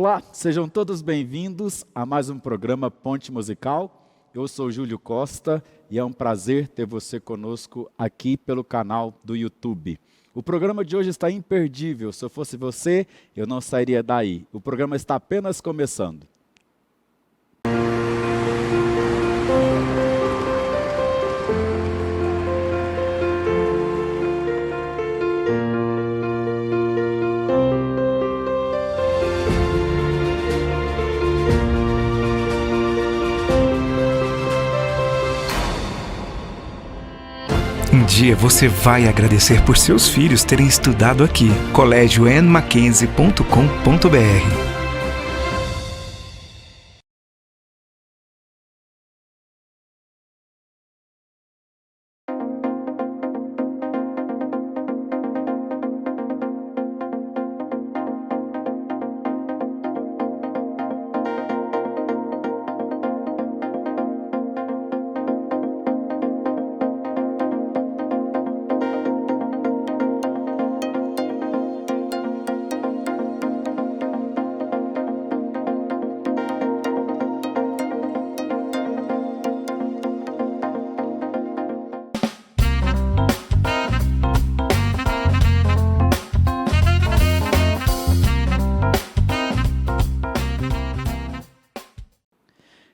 Olá, sejam todos bem-vindos a mais um programa Ponte Musical. Eu sou Júlio Costa e é um prazer ter você conosco aqui pelo canal do YouTube. O programa de hoje está imperdível. Se eu fosse você, eu não sairia daí. O programa está apenas começando. Um dia você vai agradecer por seus filhos terem estudado aqui. colégioannemackenzie.com.br.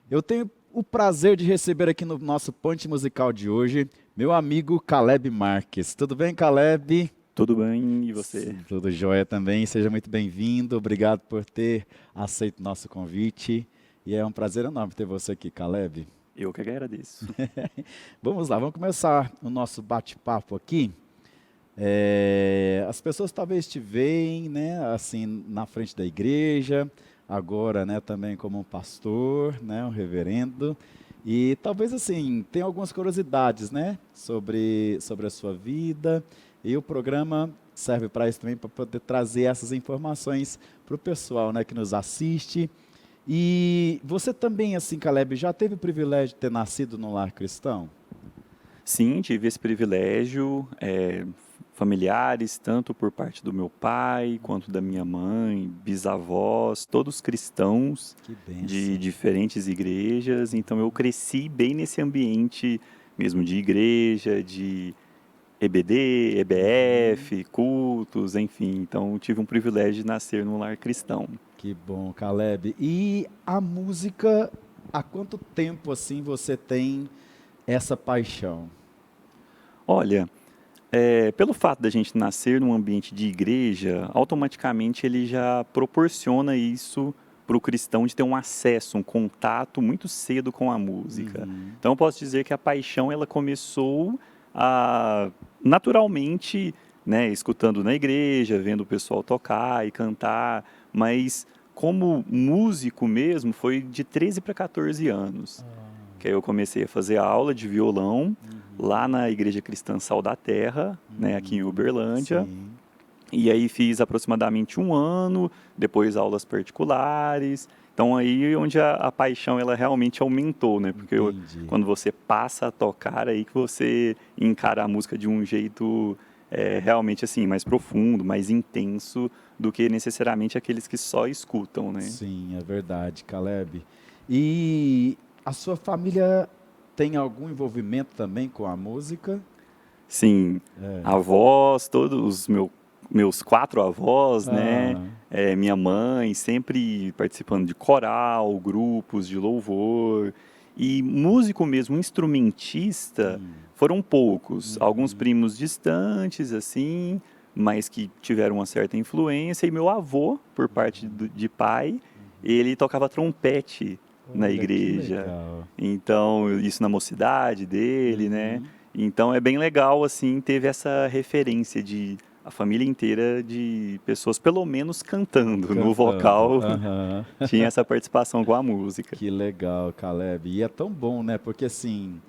Eu tenho o prazer de receber aqui no nosso Ponte Musical de hoje, meu amigo Caleb Marques. Tudo bem, Caleb? Tudo bem, e você? Tudo jóia também, seja muito bem-vindo. Obrigado por ter aceito o nosso convite. E é um prazer enorme ter você aqui, Caleb. Eu que agradeço. Vamos lá, vamos começar o nosso bate-papo aqui. As pessoas talvez te veem, né, assim, na frente da igreja, agora, né, também como um pastor, né, um reverendo, e talvez, assim, tem algumas curiosidades, né, sobre a sua vida, e o programa serve para isso também, para poder trazer essas informações para o pessoal, né, que nos assiste. E você também, assim, Caleb, já teve o privilégio de ter nascido num lar cristão? Sim, tive esse privilégio, familiares, tanto por parte do meu pai, quanto da minha mãe, bisavós, todos cristãos Que de bênção. diferentes igrejas, então eu cresci bem nesse ambiente mesmo de igreja, de EBD, EBF, cultos, enfim, então tive um privilégio de nascer num lar cristão. Que bom, Caleb. E a música, há quanto tempo assim você tem essa paixão? Olha, pelo fato da gente nascer num ambiente de igreja, automaticamente ele já proporciona isso para o cristão de ter um acesso, um contato muito cedo com a música. Uhum. Então eu posso dizer que a paixão ela começou naturalmente, né, escutando na igreja, vendo o pessoal tocar e cantar, mas como músico mesmo foi de 13 para 14 anos. Que aí eu comecei a fazer aula de violão lá na Igreja Cristã Sal da Terra, né, aqui em Uberlândia. Sim, E aí fiz aproximadamente um ano, depois aulas particulares. Então aí onde a paixão ela realmente aumentou, né? Porque entendi. quando você passa a tocar, aí que você encara a música de um jeito realmente assim, mais profundo, mais intenso do que necessariamente aqueles que só escutam, né? Sim, é verdade, Caleb. E a sua família tem algum envolvimento também com a música? Sim, É. avós, todos os meus 4 avós, né? Ah, Minha mãe sempre participando de coral, grupos de louvor. E músico mesmo, instrumentista, foram poucos. Alguns primos distantes, assim, mas que tiveram uma certa influência. E meu avô, por parte de pai, ele tocava trompete na olha que igreja. legal. Então, isso na mocidade dele, né? Uhum. Então é bem legal, assim, teve essa referência de a família inteira de pessoas pelo menos cantando no Cantando. vocal, Aham. tinha essa participação com a música. Que legal, Caleb. E é tão bom, né? Porque assim,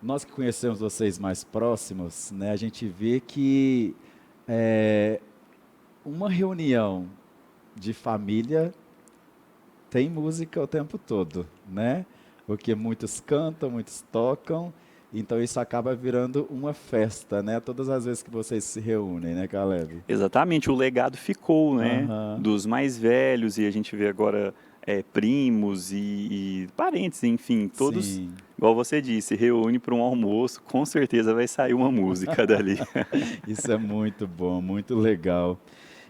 nós que conhecemos vocês mais próximos, né? A gente vê que é, uma reunião de família tem música o tempo todo, né? Porque muitos cantam, muitos tocam. Então isso acaba virando uma festa, né? Todas as vezes que vocês se reúnem, né, Caleb? Exatamente, o legado ficou, né? Aham. Dos mais velhos, e a gente vê agora primos e parentes, enfim, todos, Sim. igual você disse, reúne para um almoço, com certeza vai sair uma música dali. Isso é muito bom, muito legal.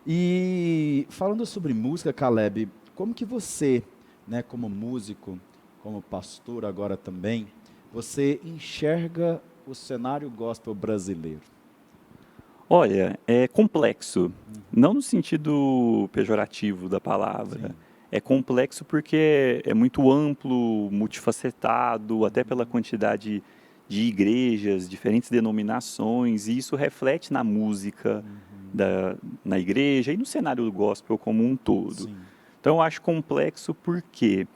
E falando sobre música, Caleb, como que você, né, como músico, como pastor agora também, você enxerga o cenário gospel brasileiro? Olha, é complexo, não no sentido pejorativo da palavra. Sim. É complexo porque é muito amplo, multifacetado, até pela quantidade de igrejas, diferentes denominações, e isso reflete na música na igreja e no cenário do gospel como um todo. Sim. Então eu acho complexo porque,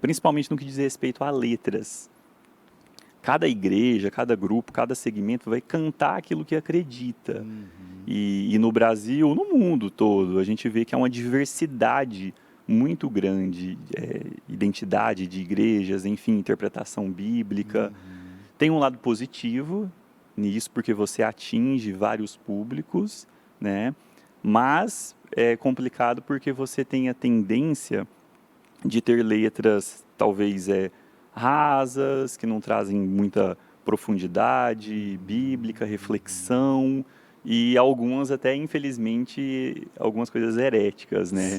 principalmente no que diz respeito a letras, cada igreja, cada grupo, cada segmento vai cantar aquilo que acredita. E no Brasil, no mundo todo, a gente vê que há uma diversidade muito grande, identidade de igrejas, enfim, interpretação bíblica. Tem um lado positivo nisso, porque você atinge vários públicos, né? Mas é complicado porque você tem a tendência de ter letras, talvez, rasas, que não trazem muita profundidade bíblica, reflexão, e algumas até, infelizmente, algumas coisas heréticas, né? Sim,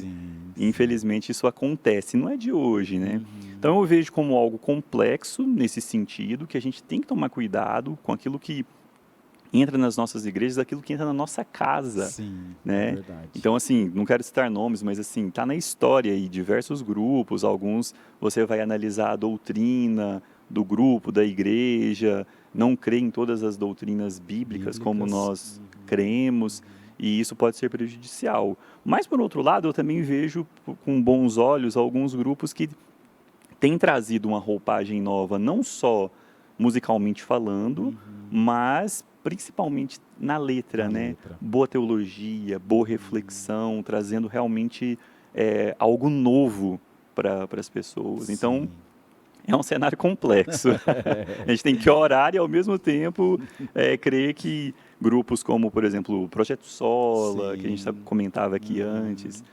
sim. Infelizmente isso acontece, não é de hoje, né? Então eu vejo como algo complexo nesse sentido, que a gente tem que tomar cuidado com aquilo que entra nas nossas igrejas, aquilo que entra na nossa casa, Sim, é né? verdade. Então, assim, não quero citar nomes, mas assim, tá na história aí, diversos grupos, alguns você vai analisar a doutrina do grupo, da igreja, não crê em todas as doutrinas bíblicas como Bíblicas. nós cremos, e isso pode ser prejudicial. Mas, por outro lado, eu também vejo com bons olhos alguns grupos que têm trazido uma roupagem nova, não só musicalmente falando, mas principalmente na letra, Na né? letra. Boa teologia, boa reflexão, trazendo realmente algo novo para as pessoas. Então, Sim. é um cenário complexo. A gente tem que orar e, ao mesmo tempo, crer que grupos como, por exemplo, o Projeto Sola, que a gente Sim. comentava aqui antes,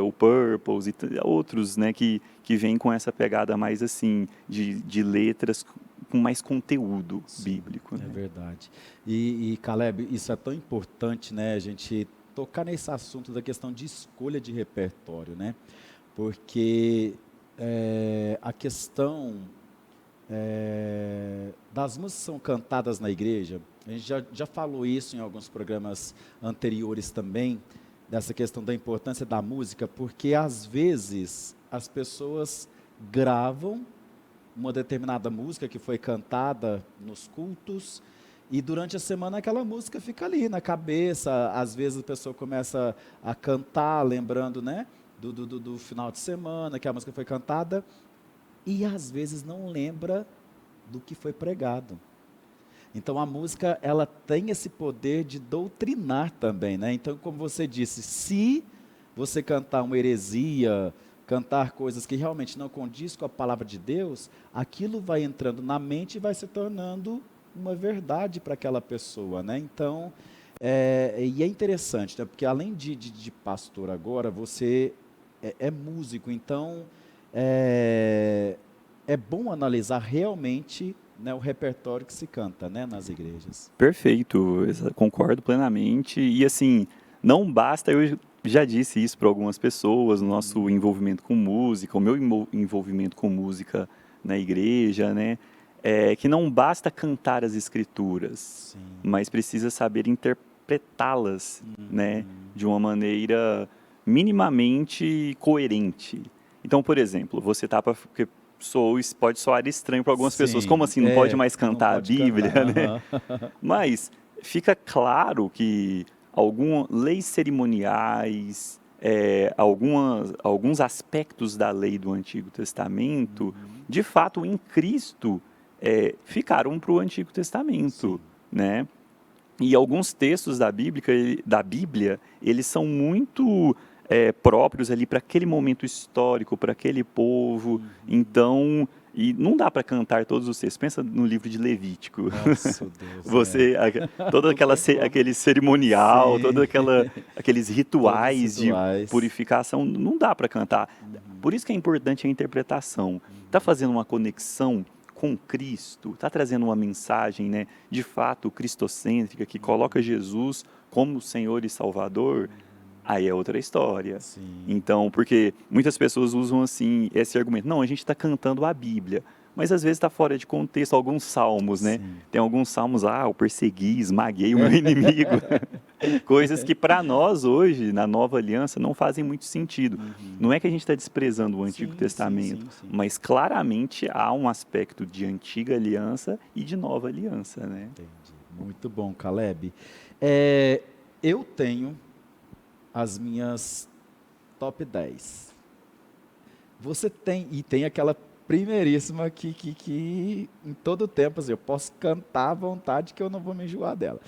o Purples e outros, né, que vêm com essa pegada mais assim, de letras com mais conteúdo bíblico, É né? verdade. E, Caleb, isso é tão importante, né? A gente tocar nesse assunto da questão de escolha de repertório, né? Porque a questão das músicas que são cantadas na igreja, a gente já falou isso em alguns programas anteriores também, dessa questão da importância da música, porque às vezes as pessoas gravam uma determinada música que foi cantada nos cultos, e durante a semana aquela música fica ali na cabeça. Às vezes a pessoa começa a cantar, lembrando, né, do final de semana, que a música foi cantada, e às vezes não lembra do que foi pregado. Então a música, ela tem esse poder de doutrinar também, né? Então, como você disse, se você cantar uma heresia, cantar coisas que realmente não condiz com a palavra de Deus, aquilo vai entrando na mente e vai se tornando uma verdade para aquela pessoa, né? Então, e é interessante, né? Porque além de pastor agora, você é músico, então é bom analisar realmente, né, o repertório que se canta, né, nas igrejas. Perfeito, concordo plenamente. E assim, não basta, eu já disse isso para algumas pessoas, o nosso envolvimento com música, o meu envolvimento com música na igreja, né? Que não basta cantar as escrituras, Sim. mas precisa saber interpretá-las, né? De uma maneira minimamente coerente. Então, por exemplo, você tá para pode soar estranho para algumas pessoas. Como Sim, assim, não pode mais não cantar a pode Bíblia, cantar. né? Aham. Mas fica claro que algumas leis cerimoniais, alguns aspectos da lei do Antigo Testamento, de fato, em Cristo, ficaram para o Antigo Testamento, Sim. né? E alguns textos da Bíblia, eles são muito próprios ali para aquele momento histórico, para aquele povo. Então, E não dá para cantar todos os textos. Pensa no livro de Levítico. Nossa, Deus. Você, todo aquele cerimonial, Sim. aqueles rituais de rituais. purificação, não dá para cantar. Por isso que é importante a interpretação. Está fazendo uma conexão com Cristo, está trazendo uma mensagem, né, de fato cristocêntrica, que coloca Jesus como Senhor e Salvador, aí é outra história. Sim. Então, porque muitas pessoas usam assim esse argumento, não, a gente está cantando a Bíblia, mas às vezes está fora de contexto alguns salmos, né? Sim. Tem alguns salmos, eu persegui, esmaguei o meu inimigo. Coisas que para nós hoje, na Nova Aliança, não fazem muito sentido. Não é que a gente está desprezando o Antigo Sim, Testamento, sim. mas claramente há um aspecto de Antiga Aliança e de Nova Aliança, né? Entendi. Muito bom, Caleb. Eu tenho as minhas top 10. Você tem, e tem aquela primeiríssima que em todo tempo assim, eu posso cantar à vontade que eu não vou me enjoar dela.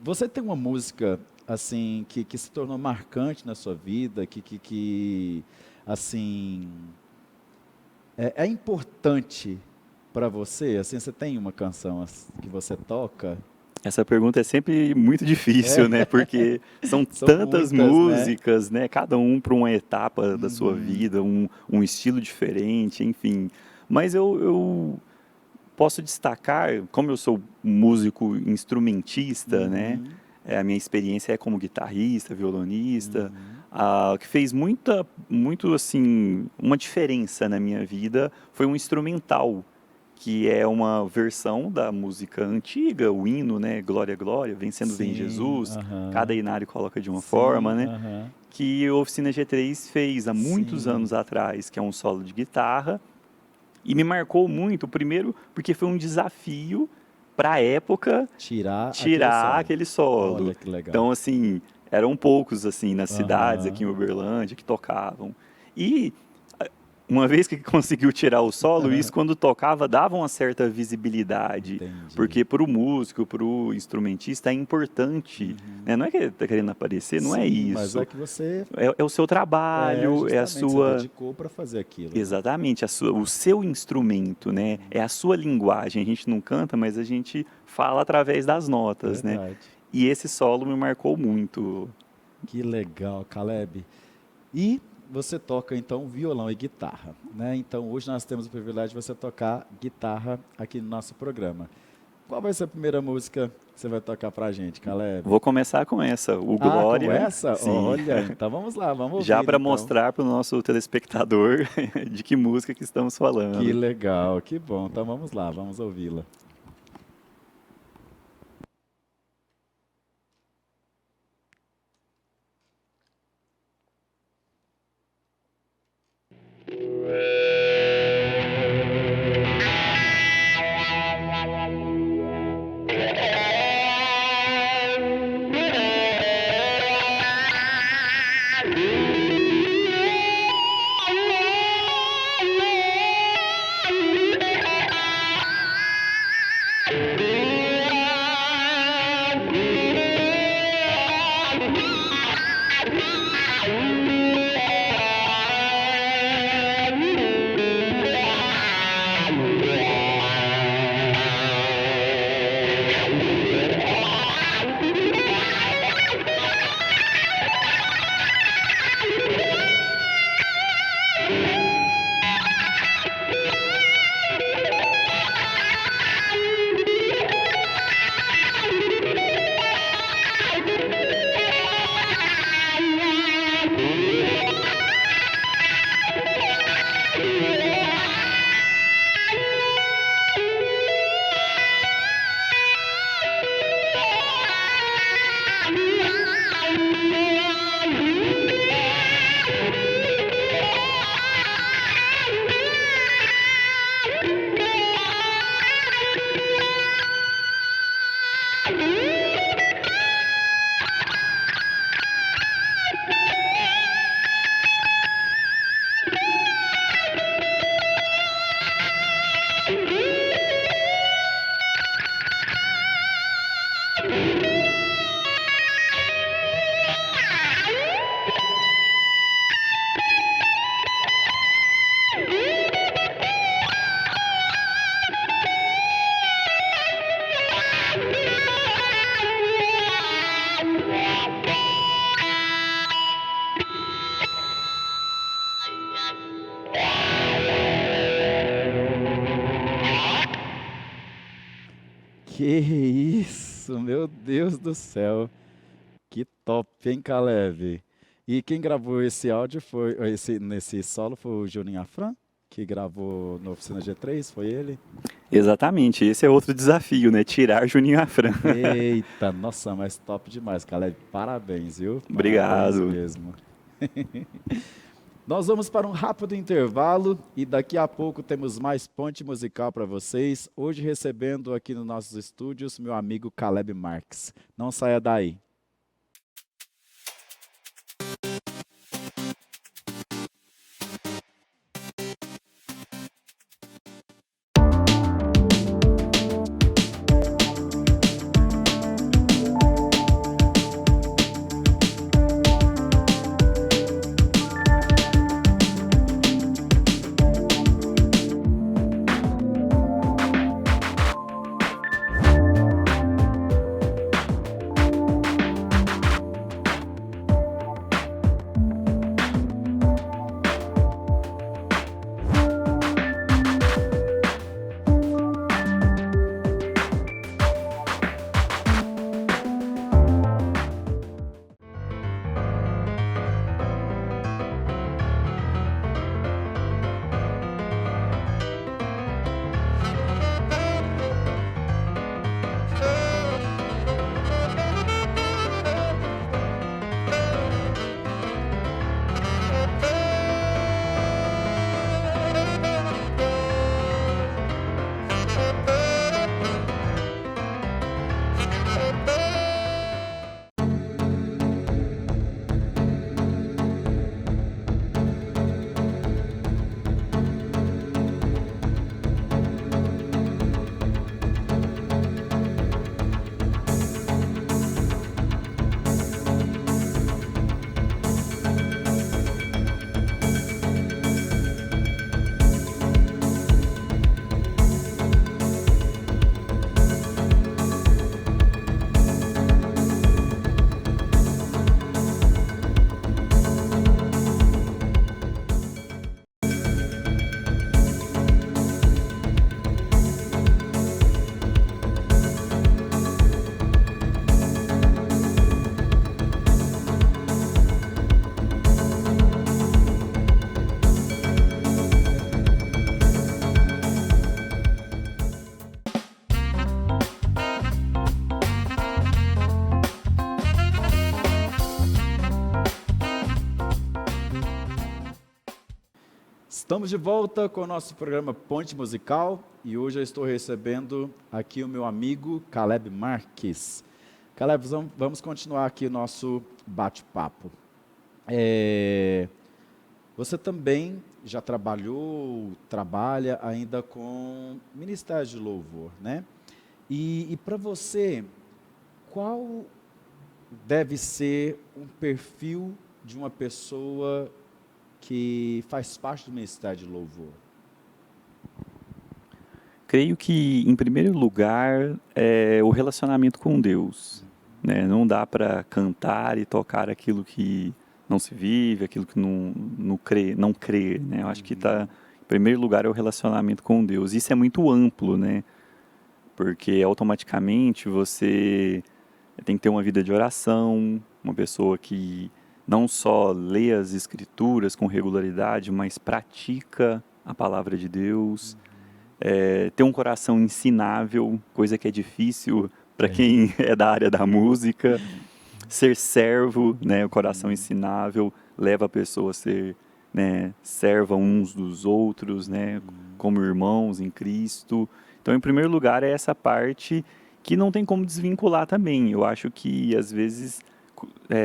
Você tem uma música assim que se tornou marcante na sua vida, que assim é importante para você? Assim, você tem uma canção que você toca? Essa pergunta é sempre muito difícil, né? Porque são tantas muitas, músicas, né? Cada um para uma etapa da sua vida, um estilo diferente, enfim. Mas eu posso destacar, como eu sou músico instrumentista, né? A minha experiência é como guitarrista, violonista, que fez muito assim, uma diferença na minha vida foi um instrumental, que é uma versão da música antiga, o hino, né? Glória, glória, vencendo vem Jesus. Cada inário coloca de uma forma, né? Que a Oficina G3 fez há muitos anos atrás, que é um solo de guitarra. E me marcou muito, primeiro, porque foi um desafio para a época tirar aquele solo. Olha que legal. Então, assim, eram poucos assim nas cidades aqui em Uberlândia que tocavam. E uma vez que conseguiu tirar o solo, isso quando tocava dava uma certa visibilidade. Entendi. Porque para o músico, para o instrumentista é importante. Né? Não é que ele está querendo aparecer, não é isso. Mas é que você É o seu trabalho, é a justamente, sua... você dedicou para fazer aquilo. Exatamente, o seu instrumento, né? É a sua linguagem. A gente não canta, mas a gente fala através das notas, né? Verdade. E esse solo me marcou muito. Que legal, Caleb. E você toca, então, violão e guitarra, né? Então, hoje nós temos o privilégio de você tocar guitarra aqui no nosso programa. Qual vai ser a primeira música que você vai tocar pra gente, Caleb? Vou começar com essa, o Glória. Com essa? Sim. Olha, então vamos lá, vamos ouvir. Já para então. mostrar para o nosso telespectador de que música que estamos falando. Que legal, que bom. Então vamos lá, vamos ouvi-la. Que isso, meu Deus do céu. Que top, hein, Caleb? E quem gravou esse áudio foi, nesse solo foi o Juninho Afran, que gravou no Oficina G3, foi ele? Exatamente, esse é outro desafio, né? Tirar Juninho Afran. Eita, nossa, mas top demais, Caleb. Parabéns, viu? Parabéns Obrigado. mesmo. Nós vamos para um rápido intervalo e daqui a pouco temos mais ponte musical para vocês. Hoje recebendo aqui nos nossos estúdios meu amigo Caleb Marques. Não saia daí. Estamos de volta com o nosso programa Ponte Musical e hoje eu estou recebendo aqui o meu amigo Caleb Marques. Caleb, vamos continuar aqui o nosso bate-papo. Você também já trabalha ainda com Ministério de Louvor, né? E para você, qual deve ser um perfil de uma pessoa que faz parte do Ministério de Louvor? Creio que, em primeiro lugar, é o relacionamento com Deus, né? Não dá para cantar e tocar aquilo que não se vive, aquilo que não crer, né? Eu acho que em primeiro lugar, é o relacionamento com Deus. Isso é muito amplo, né? Porque automaticamente você tem que ter uma vida de oração, uma pessoa que não só lê as Escrituras com regularidade, mas pratica a palavra de Deus, ter um coração ensinável, coisa que é difícil para quem é da área da música, ser servo, né, o coração ensinável leva a pessoa a ser, né, serva uns dos outros, né, como irmãos em Cristo. Então, em primeiro lugar, é essa parte que não tem como desvincular também. Eu acho que, às vezes,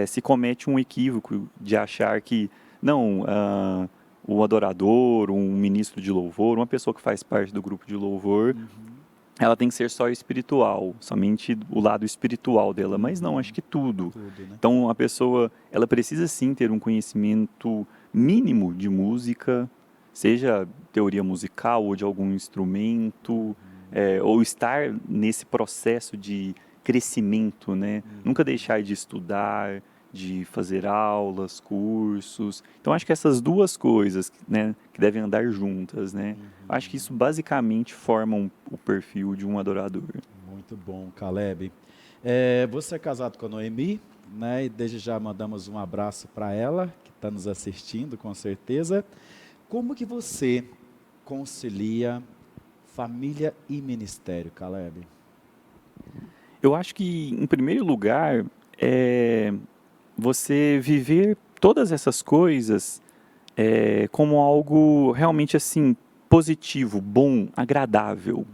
se comete um equívoco de achar que, não, o adorador, um ministro de louvor, uma pessoa que faz parte do grupo de louvor, ela tem que ser só espiritual, somente o lado espiritual dela, mas não, acho que tudo, né? Então, a pessoa, ela precisa sim ter um conhecimento mínimo de música, seja teoria musical ou de algum instrumento, ou estar nesse processo de crescimento, né? Nunca deixar de estudar, de fazer aulas, cursos. Então, acho que essas duas coisas, né, que devem andar juntas, né? Acho que isso basicamente forma o perfil de um adorador. Muito bom, Caleb. Você é casado com a Noemi, né? E desde já mandamos um abraço para ela, que está nos assistindo, com certeza. Como que você concilia família e ministério, Caleb? Eu acho que, em primeiro lugar, é você viver todas essas coisas como algo realmente assim positivo, bom, agradável,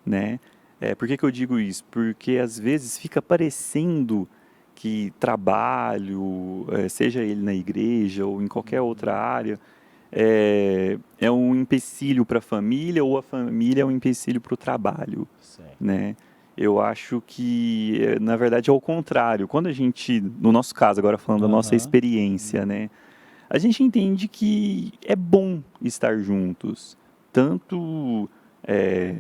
né? Por que que eu digo isso? Porque às vezes fica parecendo que trabalho, seja ele na igreja ou em qualquer outra área, é um empecilho para a família ou a família é um empecilho para o trabalho, Certo. né? Eu acho que, na verdade, é o contrário. Quando a gente, no nosso caso, agora falando da nossa Aham. experiência, né? A gente entende que é bom estar juntos. Tanto, é,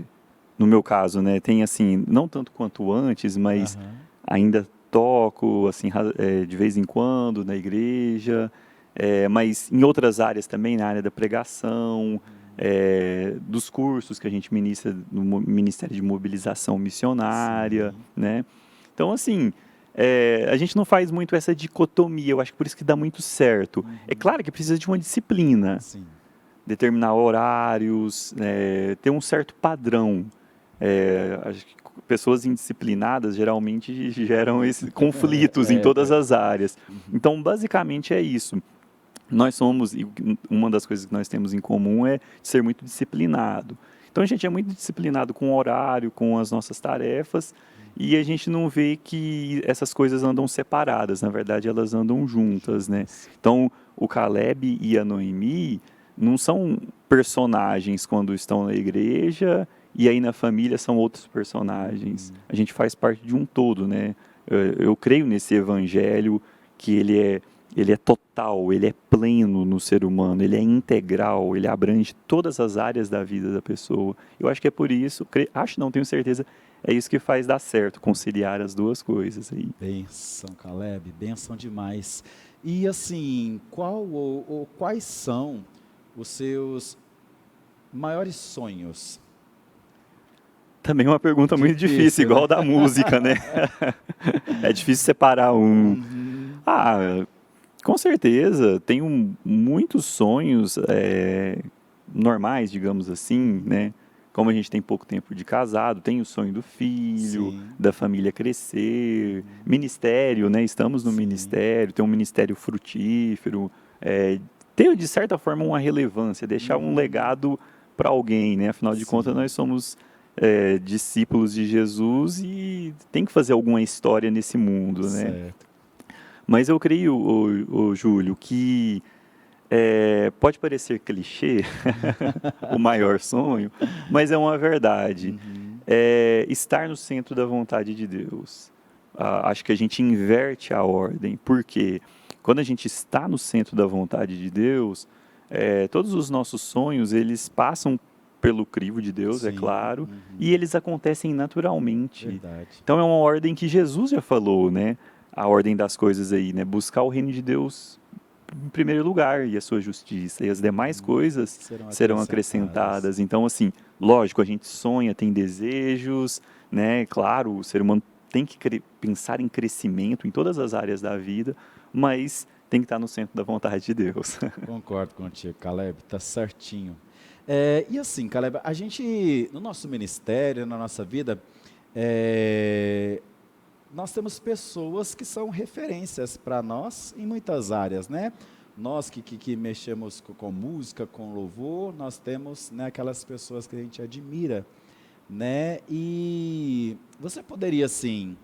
no meu caso, né? Tem assim, não tanto quanto antes, mas Aham. ainda toco, assim, de vez em quando na igreja, mas em outras áreas também, na área da pregação, dos cursos que a gente ministra no Ministério de Mobilização Missionária, Sim. né? Então, assim, a gente não faz muito essa dicotomia, eu acho que por isso que dá muito certo. É Uhum. claro que precisa de uma disciplina, Sim. determinar horários, ter um certo padrão. Acho que pessoas indisciplinadas geralmente geram conflitos em É todas as verdade. áreas. Uhum. Então, basicamente é isso. Nós somos, e uma das coisas que nós temos em comum é ser muito disciplinado. Então, a gente é muito disciplinado com o horário, com as nossas tarefas, e a gente não vê que essas coisas andam separadas, na verdade, elas andam juntas, né? Juntas. Então, o Caleb e a Noemi não são personagens quando estão na igreja e aí na família são outros personagens. Uhum. A gente faz parte de um todo, né? Eu creio nesse evangelho que ele é total, ele é pleno no ser humano, ele é integral, ele abrange todas as áreas da vida da pessoa. Eu acho que é por isso, acho não, tenho certeza, é isso que faz dar certo, conciliar as duas coisas aí. Benção, Caleb, benção demais. E assim, qual ou quais são os seus maiores sonhos? Também é uma pergunta muito difícil, Difícil, né? igual da música, né? É difícil separar um. Uhum. Ah, com certeza, tenho muitos sonhos normais, digamos assim, Uhum. né? Como a gente tem pouco tempo de casado, tem o sonho do filho, Sim. da família crescer, Uhum. ministério, né? Estamos no Sim. ministério, ter um ministério frutífero, ter de certa forma uma relevância, deixar um Uhum. legado para alguém, né? Afinal de contas, Sim. nós somos discípulos de Jesus e tem que fazer alguma história nesse mundo, né? Certo. Mas eu creio, ô Júlio, que pode parecer clichê, o maior sonho, mas é uma verdade. Uhum. Estar no centro da vontade de Deus. Acho que a gente inverte a ordem, porque quando a gente está no centro da vontade de Deus, todos os nossos sonhos, eles passam pelo crivo de Deus, é Sim. claro, e Uhum. eles acontecem naturalmente. Verdade. Então é uma ordem que Jesus já falou, né? A ordem das coisas aí, né? Buscar o reino de Deus em primeiro lugar e a sua justiça, e as demais Uhum. coisas Serão serão acrescentadas. acrescentadas. Então, assim, lógico, a gente sonha, tem desejos, né? Claro, o ser humano tem que pensar em crescimento em todas as áreas da vida, mas tem que estar no centro da vontade de Deus. Concordo contigo, Caleb, tá certinho. E assim, Caleb, a gente, no nosso ministério, na nossa vida, é, nós temos pessoas que são referências para nós em muitas áreas, né? Nós que mexemos com música, com louvor, nós temos, né, aquelas pessoas que a gente admira, né? E você poderia, assim,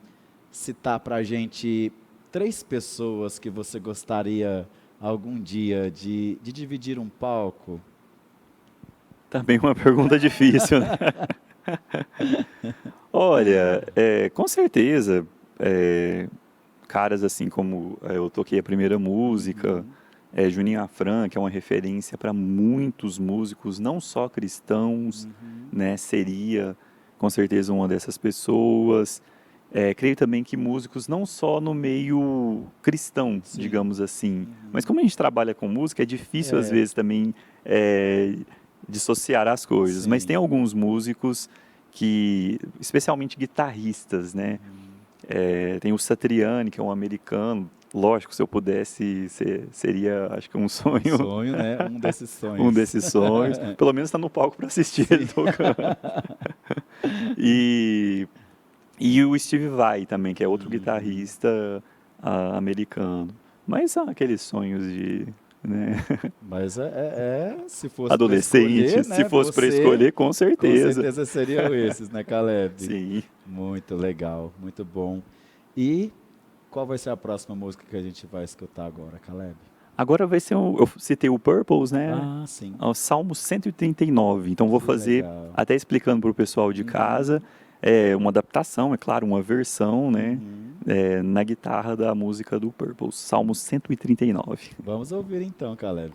citar para a gente três pessoas que você gostaria algum dia de dividir um palco? Também uma pergunta difícil, né? Olha, com certeza, é, caras assim como eu toquei a primeira música, Uhum, Juninho Afran, que é uma referência para muitos músicos, não só cristãos, uhum, né, seria com certeza uma dessas pessoas. Creio também que músicos não só no meio cristão, sim, digamos assim, mas uhum, como a gente trabalha com música, é difícil às é, vezes também dissociar as coisas. Mas tem sim, alguns músicos que, especialmente guitarristas, né? Tem o Satriani, que é um americano. Lógico, se eu pudesse, seria, acho que um sonho. Um sonho, né? Um desses sonhos. Um desses sonhos. Pelo menos estar no palco para assistir ele tocando. E o Steve Vai também, que é outro guitarrista americano. Mas são aqueles sonhos de... Né? Mas se fosse adolescente, pra escolher, né? Se fosse para escolher, com certeza. Com certeza seriam esses, né, Caleb? Sim. Muito legal, muito bom. E qual vai ser a próxima música que a gente vai escutar agora, Caleb? Agora vai ser eu citei o Purples, né? Ah, sim. O Salmo 139. Então vou fazer, legal. até explicando para o pessoal de casa, uma adaptação, é claro, uma versão, né? Na guitarra da música do Purples, Salmo 139. Vamos ouvir então, Caleb.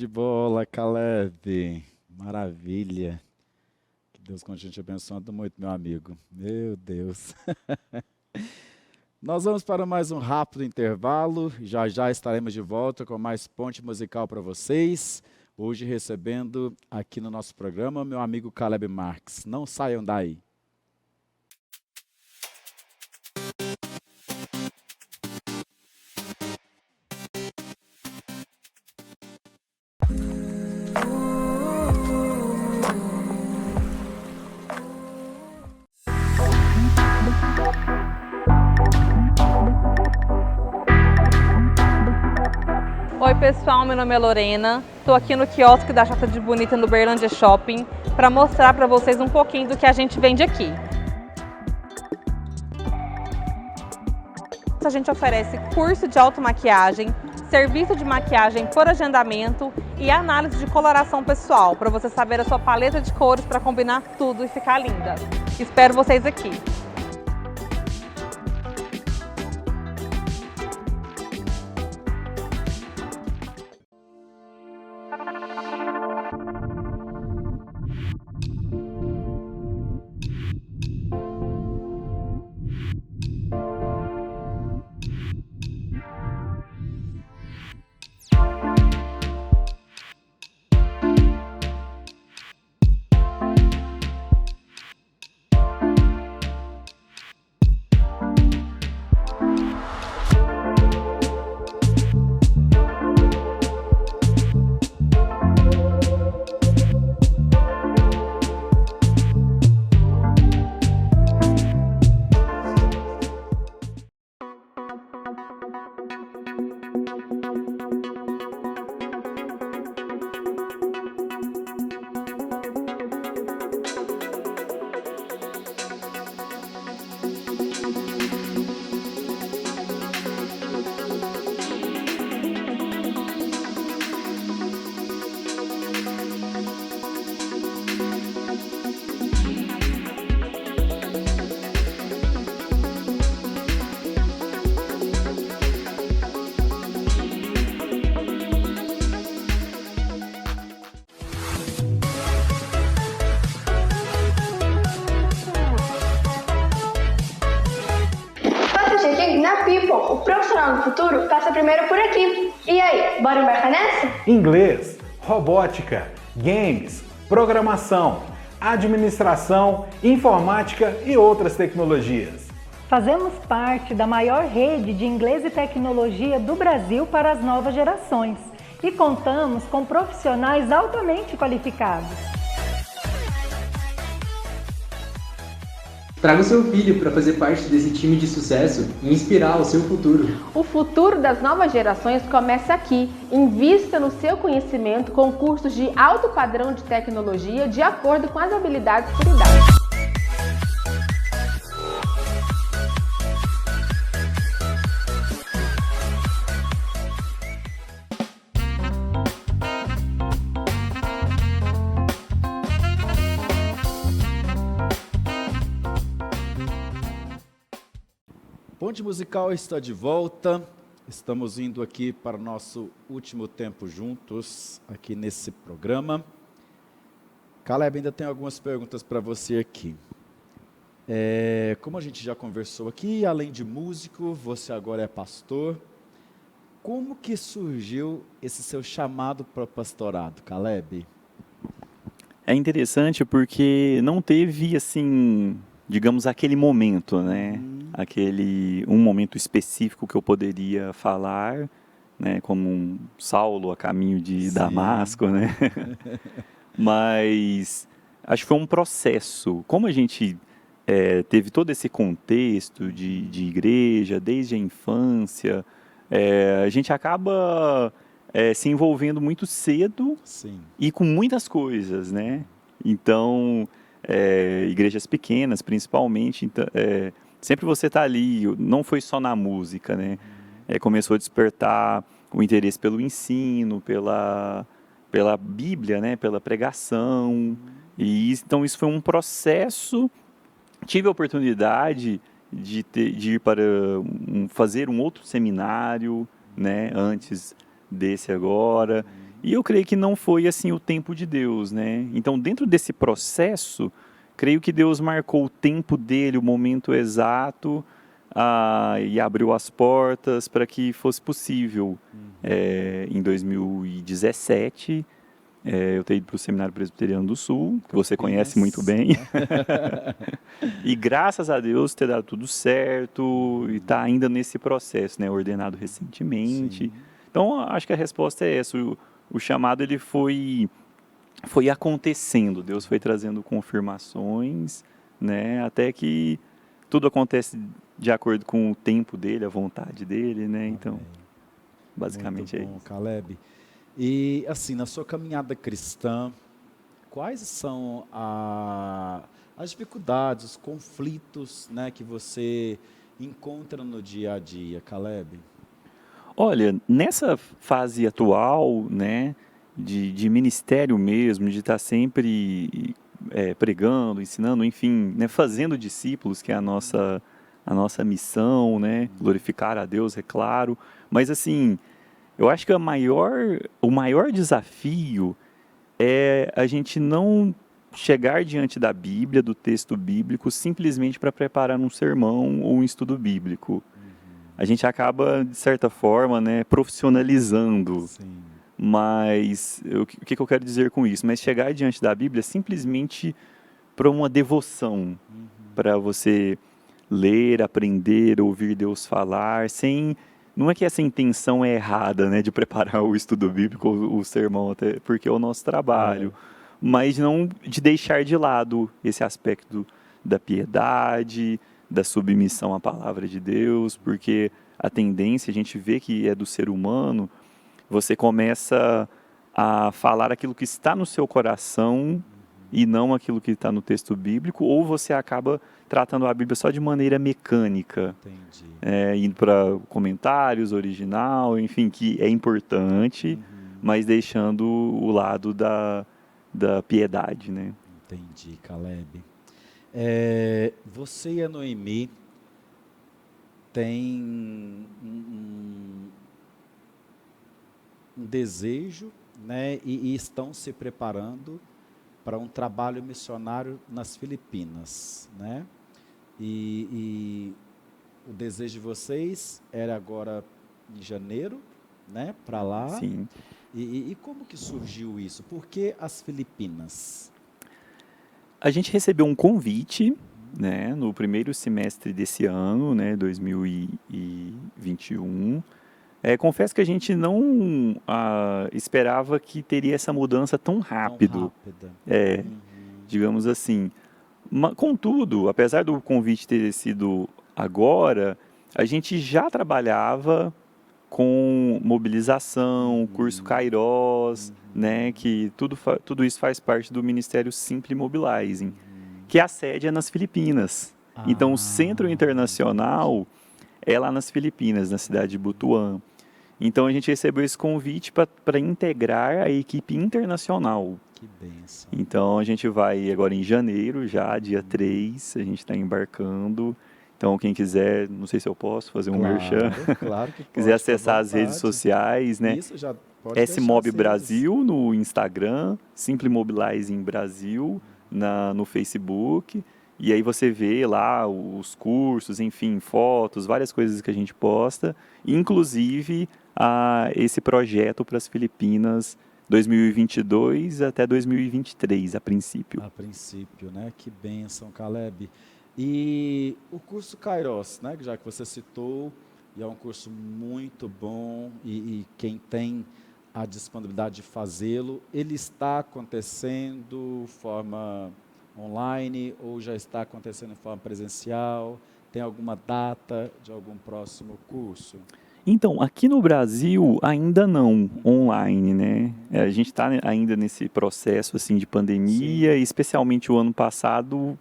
de bola, Caleb. Maravilha. Que Deus continue te abençoando muito, meu amigo. Meu Deus. Nós vamos para mais um rápido intervalo. Já já estaremos de volta com mais ponte musical para vocês. Hoje recebendo aqui no nosso programa meu amigo Caleb Marques. Não saiam daí. Oi pessoal, meu nome é Lorena, estou aqui no quiosque da Chata de Bonita no Berlândia Shopping para mostrar para vocês um pouquinho do que a gente vende aqui. A gente oferece curso de automaquiagem, serviço de maquiagem por agendamento e análise de coloração pessoal, para você saber a sua paleta de cores para combinar tudo e ficar linda. Espero vocês aqui! Na People, o profissional do futuro passa primeiro por aqui. E aí, bora embarcar nessa? Inglês, robótica, games, programação, administração, informática e outras tecnologias. Fazemos parte da maior rede de inglês e tecnologia do Brasil para as novas gerações e contamos com profissionais altamente qualificados. Traga o seu filho para fazer parte desse time de sucesso e inspirar o seu futuro. O futuro das novas gerações começa aqui. Invista no seu conhecimento com cursos de alto padrão de tecnologia de acordo com as habilidades por idade. Ponte Musical está de volta. Estamos indo aqui para o nosso último tempo juntos, aqui nesse programa. Caleb, ainda tem algumas perguntas para você aqui. Como a gente já conversou aqui, além de músico, você agora é pastor. Como que surgiu esse seu chamado para o pastorado, Caleb? É interessante porque não teve, assim, digamos, aquele momento, né? Um momento específico que eu poderia falar, né? Como um Saulo a caminho de Damasco, né? Mas acho que foi um processo. Como a gente teve todo esse contexto de igreja, desde a infância, a gente acaba se envolvendo muito cedo. Sim. E com muitas coisas, né? Então, igrejas pequenas, principalmente, sempre você está ali, não foi só na música, né? Começou a despertar o interesse pelo ensino, pela Bíblia, né? Pela pregação. Então, isso foi um processo. Tive a oportunidade de ir para fazer um outro seminário, né? Antes desse agora. E eu creio que não foi assim o tempo de Deus, né? Então, dentro desse processo, creio que Deus marcou o tempo dele, o momento exato, e abriu as portas para que fosse possível. Em 2017, eu ter ido para o Seminário Presbiteriano do Sul, que você conhece muito bem. E graças a Deus ter dado tudo certo e está ainda nesse processo, né? Ordenado recentemente. Sim. Então, acho que a resposta é essa. O chamado ele foi acontecendo. Deus foi trazendo confirmações, né? Até que tudo acontece de acordo com o tempo dele, a vontade dele, né? Então, basicamente Muito bom, é isso. Caleb. E assim, na sua caminhada cristã, quais são as dificuldades, os conflitos, né, que você encontra no dia a dia, Caleb? Olha, nessa fase atual, né, de ministério mesmo, de estar sempre pregando, ensinando, enfim, né, fazendo discípulos, que é a nossa missão, né, glorificar a Deus, é claro. Mas assim, eu acho que o maior desafio é a gente não chegar diante da Bíblia, do texto bíblico, simplesmente para preparar um sermão ou um estudo bíblico. A gente acaba, de certa forma, né, profissionalizando. Sim. Mas o que eu quero dizer com isso? Mas chegar diante da Bíblia simplesmente para uma devoção, para você ler, aprender, ouvir Deus falar, sem... Não é que essa intenção é errada, né, de preparar o estudo bíblico ou o sermão, até porque é o nosso trabalho, mas não de deixar de lado esse aspecto da piedade, da submissão à palavra de Deus, porque a tendência, a gente vê que é do ser humano, você começa a falar aquilo que está no seu coração e não aquilo que está no texto bíblico, ou você acaba tratando a Bíblia só de maneira mecânica. Entendi. Indo para comentários, original, enfim, que é importante, mas deixando o lado da piedade, né? Entendi, Caleb. Você e a Noemi têm um desejo, né, e estão se preparando para um trabalho missionário nas Filipinas, né? E o desejo de vocês era agora em janeiro, né, para lá. Sim. E como que surgiu isso? Por que as Filipinas? A gente recebeu um convite, né, no primeiro semestre desse ano, né, 2021. Confesso que a gente não esperava que teria essa mudança tão rápido. Digamos assim. Contudo, apesar do convite ter sido agora, a gente já trabalhava com mobilização, curso Kairos, né, que tudo isso faz parte do Ministério Simple Mobilizing, que a sede é nas Filipinas. Então, o Centro Internacional é lá nas Filipinas, na cidade de Butuan. Então, a gente recebeu esse convite para integrar a equipe internacional. Que bênção. Então, a gente vai agora em janeiro, já, dia 3, a gente está embarcando. Então, quem quiser, não sei se eu posso fazer um merchan. Claro que pode, quiser acessar as redes sociais, né? Isso, já pode SMob Brasil no Instagram, Simple Mobilizing Brasil no Facebook. E aí você vê lá os cursos, enfim, fotos, várias coisas que a gente posta. Inclusive, esse projeto para as Filipinas 2022 até 2023, a princípio. A princípio, né? Que bênção, Caleb. E o curso Kairos, né? Já que você citou, e é um curso muito bom, e quem tem a disponibilidade de fazê-lo, ele está acontecendo de forma online ou já está acontecendo de forma presencial? Tem alguma data de algum próximo curso? Então, aqui no Brasil, ainda não online, né? A gente está ainda nesse processo assim, de pandemia, e especialmente o ano passado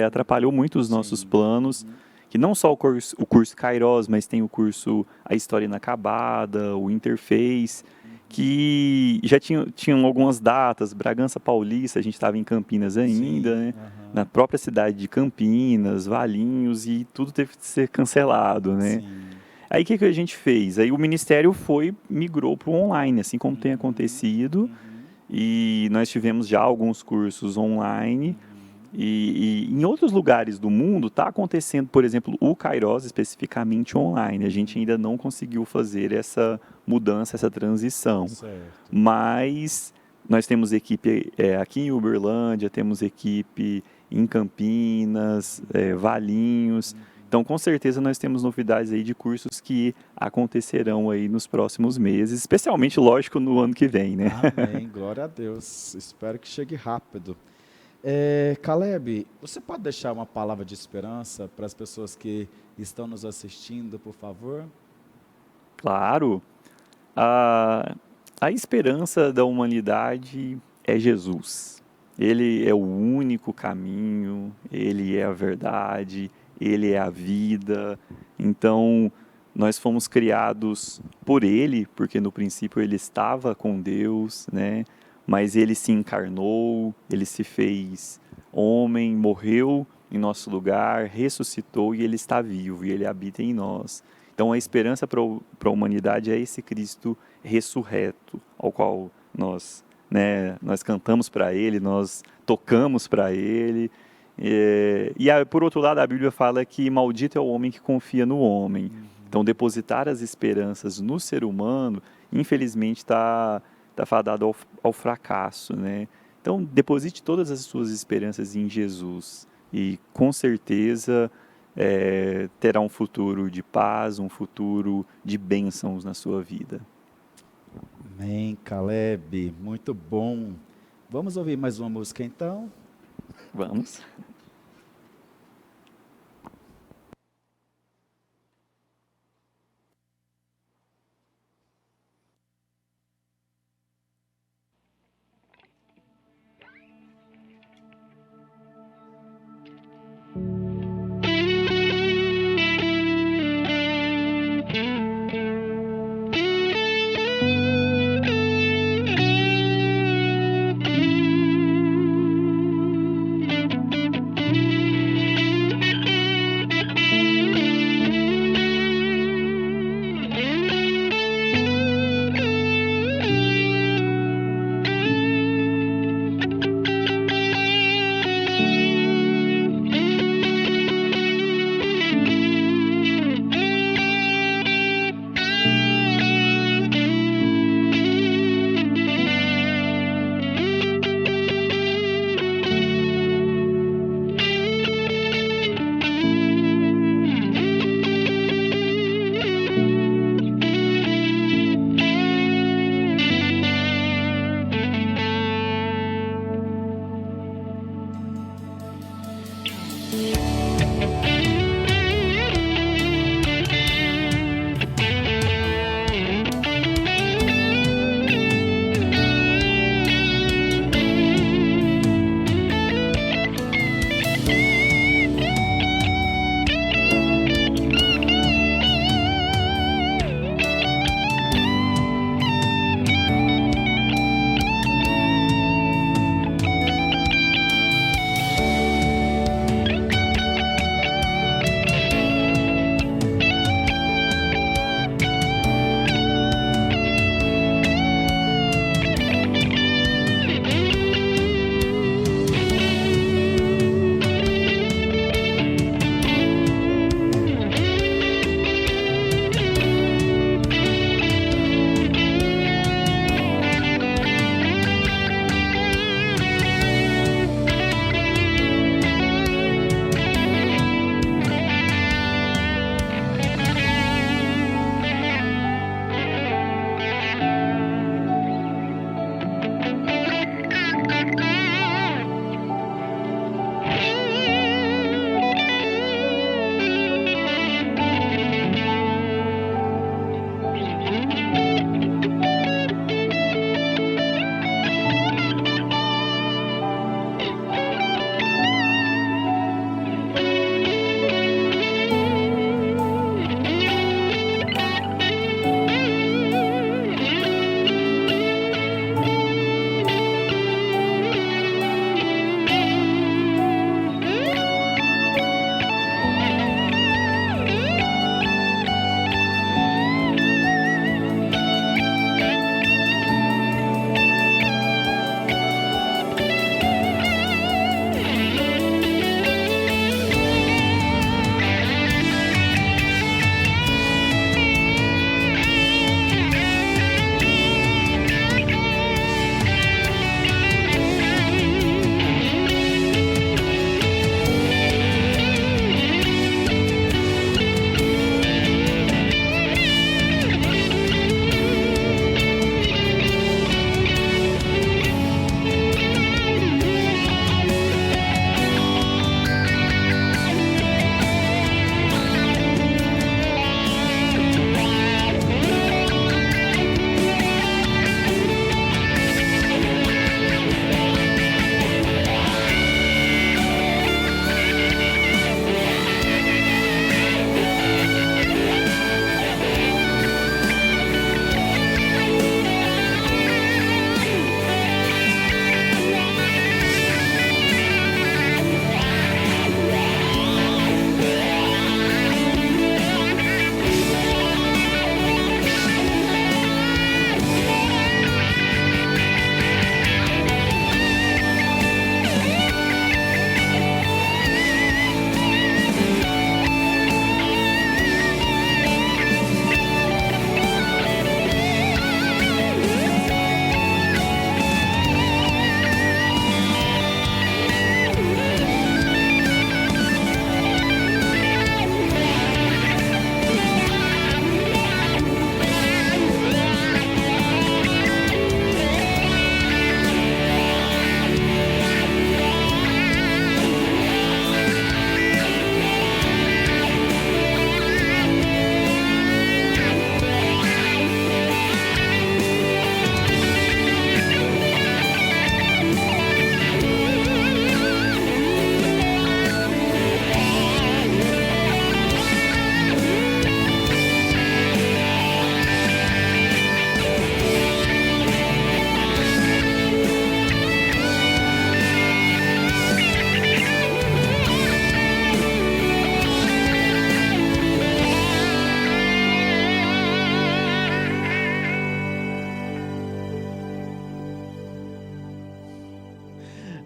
atrapalhou muito os nossos planos, que não só o curso Kairos, mas tem o curso A História Inacabada, o Interface, que já tinham algumas datas, Bragança Paulista, a gente estava em Campinas ainda, né? Na própria cidade de Campinas, Valinhos, e tudo teve que ser cancelado, né? Aí o que a gente fez? Aí o Ministério migrou para o online, assim como tem acontecido. E nós tivemos já alguns cursos online. E em outros lugares do mundo está acontecendo, por exemplo, o Kairos especificamente online. A gente ainda não conseguiu fazer essa mudança, essa transição. Certo. Mas nós temos equipe aqui em Uberlândia, temos equipe em Campinas, Valinhos. Então, com certeza, nós temos novidades aí de cursos que acontecerão aí nos próximos meses, especialmente, lógico, no ano que vem, né? Amém, glória a Deus. Espero que chegue rápido. Caleb, você pode deixar uma palavra de esperança para as pessoas que estão nos assistindo, por favor? Claro. A esperança da humanidade é Jesus. Ele é o único caminho, Ele é a verdade, Ele é a vida. Então, nós fomos criados por Ele, porque no princípio Ele estava com Deus, né? Mas Ele se encarnou, Ele se fez homem, morreu em nosso lugar, ressuscitou e Ele está vivo e Ele habita em nós. Então a esperança para a humanidade é esse Cristo ressurreto, ao qual nós cantamos para Ele, nós tocamos para Ele. Por outro lado, a Bíblia fala que maldito é o homem que confia no homem. Então depositar as esperanças no ser humano, infelizmente, está fadado ao fracasso, né? Então, deposite todas as suas esperanças em Jesus e, com certeza, terá um futuro de paz, um futuro de bênçãos na sua vida. Amém, Caleb, muito bom. Vamos ouvir mais uma música, então? Vamos.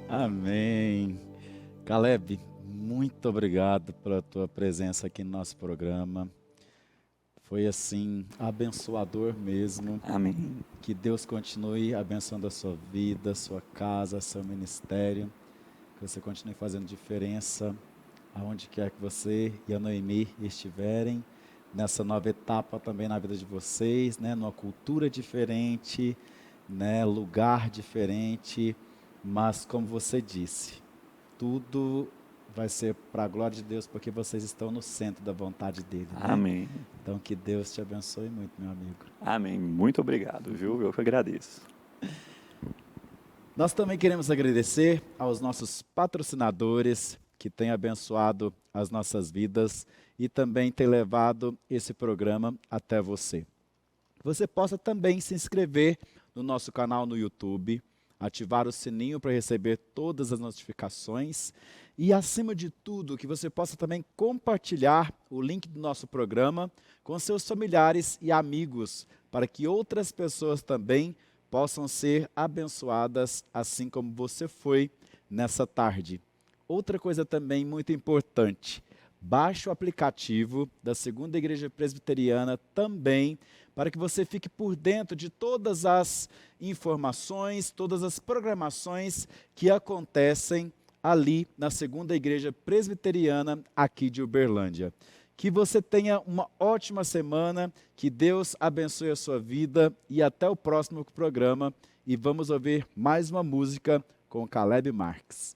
Amém. Caleb, muito obrigado pela tua presença aqui no nosso programa. Foi assim, abençoador mesmo. Amém. Que Deus continue abençoando a sua vida, a sua casa, seu ministério. Que você continue fazendo diferença aonde quer que você e a Noemi estiverem. Nessa nova etapa também na vida de vocês, né? Numa cultura diferente, né? Lugar diferente. Mas como você disse, tudo vai ser para a glória de Deus, porque vocês estão no centro da vontade dele. Né? Amém. Então que Deus te abençoe muito, meu amigo. Amém. Muito obrigado, viu? Eu que agradeço. Nós também queremos agradecer aos nossos patrocinadores que têm abençoado as nossas vidas e também têm levado esse programa até você. Você possa também se inscrever no nosso canal no YouTube, ativar o sininho para receber todas as notificações e, acima de tudo, que você possa também compartilhar o link do nosso programa com seus familiares e amigos, para que outras pessoas também possam ser abençoadas, assim como você foi nessa tarde. Outra coisa também muito importante, baixe o aplicativo da Segunda Igreja Presbiteriana também, para que você fique por dentro de todas as informações, todas as programações que acontecem ali na Segunda Igreja Presbiteriana aqui de Uberlândia. Que você tenha uma ótima semana, que Deus abençoe a sua vida e até o próximo programa. E vamos ouvir mais uma música com Caleb Marques.